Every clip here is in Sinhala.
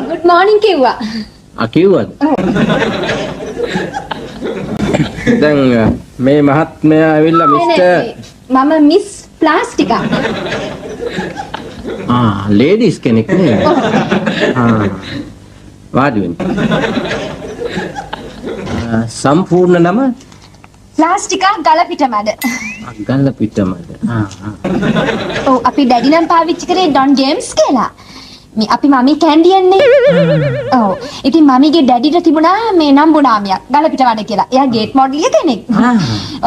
good morning කිව්වා. කිව්වද? දැන් මේ මහත්මයා ඇවිල්ලා මිස්ටර් මම මිස් ප්ලාස්ටිකා. ලේඩිස් කෙනෙක් නේ. වාඩි වෙන්න. සම්පූර්ණ නම ප්ලාස්ටිකා ගලපිටමැද. ගල්පිටමද. ඔව් අපි ඩැඩි නම් පාවිච්චි කරේ ඩොන් ජේම්ස් කියලා. මේ අපි මමී කැන්ඩියන්නේ. ඔව්. ඉතින් මමීගේ ඩැඩිට තිබුණා මේ නම්බු නාමයක් ගලපිටමැද කියලා. එයා ගේට් මොඩල් කෙනෙක්.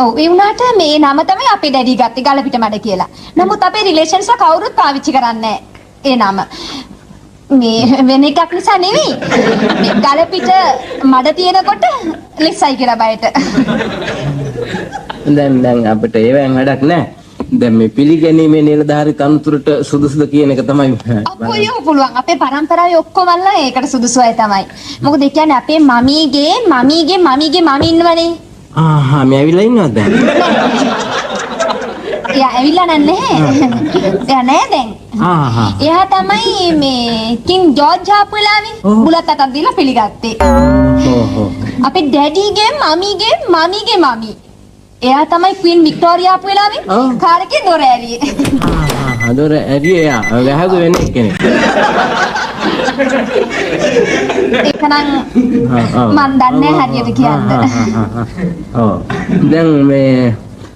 ඔව් ඒ වුණාට මේ නම තමයි අපේ ඩැඩි ගත්තේ ගලපිටමැද කියලා. නමුත් අපේ රිලේෂන්ස් කවුරුත් පාවිච්චි කරන්නේ ඒ නම. මේ වෙන එකක් නිසා නෙවෙයි. මේ ගලපිට මඩ තියෙනකොට ලිස්සයි කියලා බයට. දැන් අපිට ඒවෙන් වැඩක් නැහැ. දැන් මේ පිළිගැනීමේ නිලධාරී තනතුරට සුදුසුද කියන එක තමයි. අපෝ පුළුවන්. අපේ පරම්පරාවේ ඔක්කොමල්ලා ඒකට සුදුසු අය තමයි. මොකද ඒ කියන්නේ අපේ මමීගේ මමි ඉන්නවනේ. මේ ඇවිල්ලා ඉන්නවද දැන්? එයා ඇවිල්ලා නැහැ. එයා නෑ දැන්. එයා තමයි මේ කින් ජෝර්ජ් ආපු වෙලාවේ බුලත් අතක් දීලා පිළිගත්තේ. අපේ ඩැඩිගේ මමීගේ මමි. එයා තමයි ක්වීන් වික්ටෝරියා ආපු වෙලාවේ කාර් එකේ දොර ඇරියේ. දොර ඇරියේ එයා වැහගු වෙන්නේ කෙනෙක්. ඒකනම් මන් දන්නේ හරියට කියන්න.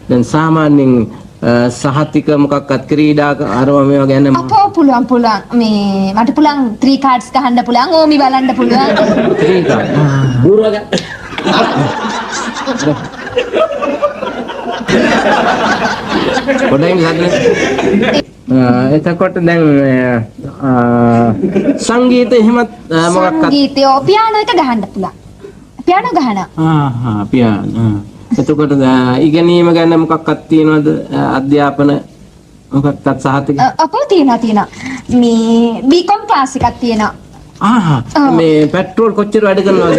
දැන් සාමාන්‍යයෙන් සහතික මොකක්වත් ක්‍රීඩා අරව මේවා ගැන අපෝ පුළුවන් මේ මට පුළුවන් 3 cards ගහන්න පුළුවන් ඕමි බලන්න පුළුවන් 3 card බූරුවග පොඩ්ඩක් එතකොට දැන් සංගීත එහෙමත් මොකක්වත් සංගීතය පියානෝ එක ගහන්න පුළුවන් පියානෝ ගහනවා පියානෝ එතකොට ඉගෙනීම ගැන මොකක්වත් තියනවද අධ්‍යාපන මොකක්වත් සහතික අපෝ තියෙනවා මේ බීකොම් ක්ලාස් එකක් තියෙනවා මේ පෙට්‍රෝල් කොච්චර වැඩ කරනවද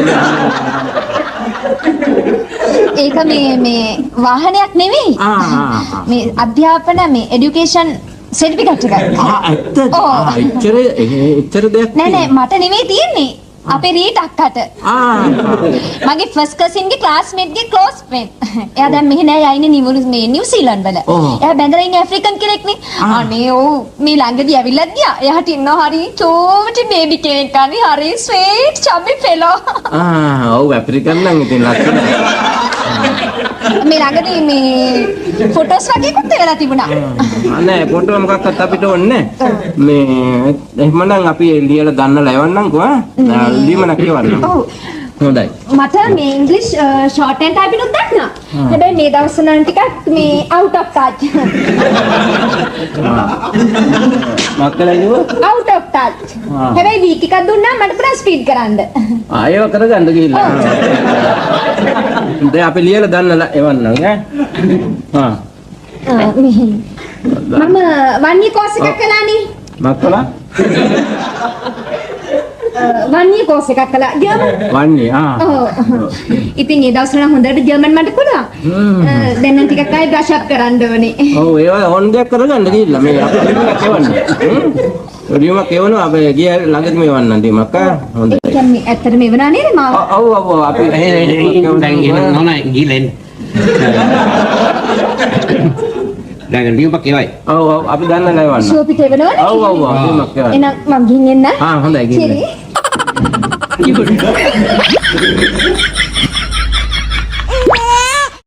ඒක මේ වාහනයක් නෙවෙයි මේ අධ්‍යාපන මේ එඩියුකේෂන් සර්ටිෆිකට් එක ඇත්ත එච්චර දෙයක් නෑ මට නෙවෙයි තියෙන්නේ අපේ රීට් අක්කට මගේ ෆස්ට් කසින්ගේ ක්ලාස්මේට්ගේ ක්ලෝස් ෆ්‍රෙන්ඩ් එයා දැන් මෙහෙ නෑ යන්නේ නිව්සීලන්ත වල එයා බැඳලා ඉන්නේ ඇෆ්‍රිකන් කෙනෙක් නේ අනේ ඔව් මේ ළඟදී ඇවිල්ලා ගියා එයාට ඉන්නවා හරි චෝටි බේබි කෙනෙක් හරි ස්වීට් චබි ෆෙලෝ ඔව් ඇෆ්‍රිකන් නම් ඉතින් ලස්සනයි මේ ළඟදී මේ ෆොටෝස් වගේකුත් වෙලා තිබුණා නෑ ෆොටෝ මොකක්වත් අපිට ඕනේ මේ එහෙමනම් අපි ලියලා ගන්නලා එවන්නම්කෝ ලියමනක් කියවන්න හොඳයි මට මේ ඉංග්‍රීසි ෂෝට් ඇන්ඩ් ටයිප් එකක් දන්නවා හැබැයි මේ දවස්වල නම් ටිකක් මේ අවුට් ඔෆ් ටච් මක්කලා ඉව අවුට් ඔෆ් ටච් හැබැයි වීක් එකක් දුන්නා මට පුරා ස්පීඩ් කරන්න ඒව කරගන්න ගිහිල්ලා දැන් අපි ලියලා දන්නලා එවන්නම් මම වන්නිය කෝස් එකක් කළානේ මක්කලා වන්නිය කෝස් එකක් කළා ජර්මන් වන්නිය ඉතින් ඒ දවස්වල හොඳට ජර්මන් මට පුළුවන් දැන් නම් ටිකක් ආයෙ බ්‍රෂ් අප් කරන්න ඕනේ ඔව් ඒවා ඕන දෙයක් කරගන්න ගිහිල්ලා මේ අපි ලියුමක් එවන්නේ ලියුමක් එවනවා අපි ගිය ළඟදිම එවන්නම් ලියුමක් හොඳයි ඒ කියන්නේ ඇත්තටම එවනා නේද මාව ඔව් අපි දැන් නෝනා ගිහින් දැන් ලියුමක් එවයි ඔව් අපි දන්නලා එවන්න ෂෝපිට එවනවනේ ඔව් ලියුමක් එවන්න එහෙනම් මම ගිහින් එන්න හොඳයි ගිහින්